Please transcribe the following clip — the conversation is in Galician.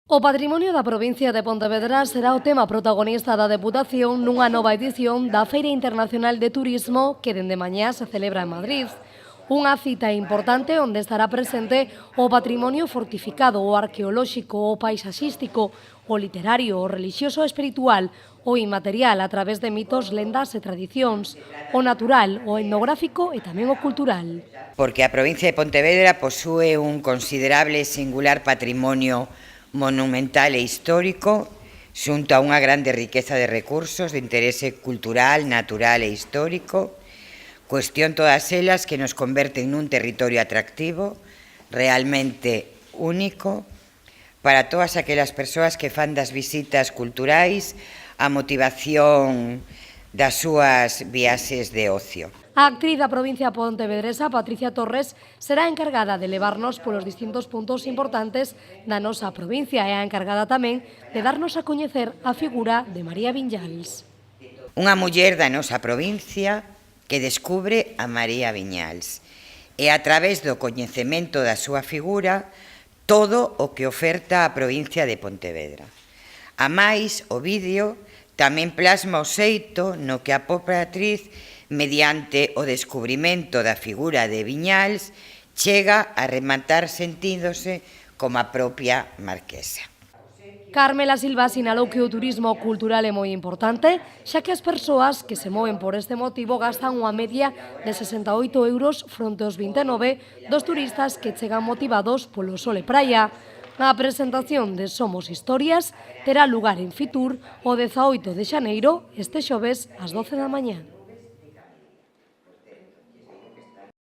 O patrimonio da provincia de Pontevedra será o tema protagonista da Deputación nunha nova edición da Feira Internacional de Turismo que dende mañá se celebra en Madrid. Unha cita importante onde estará presente o patrimonio fortificado, o arqueolóxico, o paisaxístico, o literario, o relixioso e espiritual, o inmaterial a través de mitos, lendas e tradicións, o natural, o etnográfico e tamén o cultural. Porque a provincia de Pontevedra posúe un considerable e singular patrimonio monumental e histórico, xunto a unha grande riqueza de recursos de interese cultural, natural e histórico, cuestión todas elas que nos converten nun territorio atractivo, realmente único, para todas aquelas persoas que fan das visitas culturais a motivación das súas viaxes de ocio. A actriz da provincia pontevedresa, Patricia Torres, será encargada de levarnos polos distintos puntos importantes da nosa provincia e a encargada tamén de darnos a coñecer a figura de María Viñals. Unha muller da nosa provincia que descubre a María Viñals e a través do coñecemento da súa figura todo o que oferta a provincia de Pontevedra. A máis, o vídeo tamén plasma o xeito no que a propia actriz, mediante o descubrimento da figura de Viñals, chega a rematar sentíndose como a propia marquesa. Carmela Silva sinalou que o turismo cultural é moi importante, xa que as persoas que se moven por este motivo gastan unha media de 68 euros fronte aos 29 dos turistas que chegan motivados polo sol e praia. A presentación de Somos Historias terá lugar en Fitur o 18 de xaneiro, este xoves, ás 12 da mañá.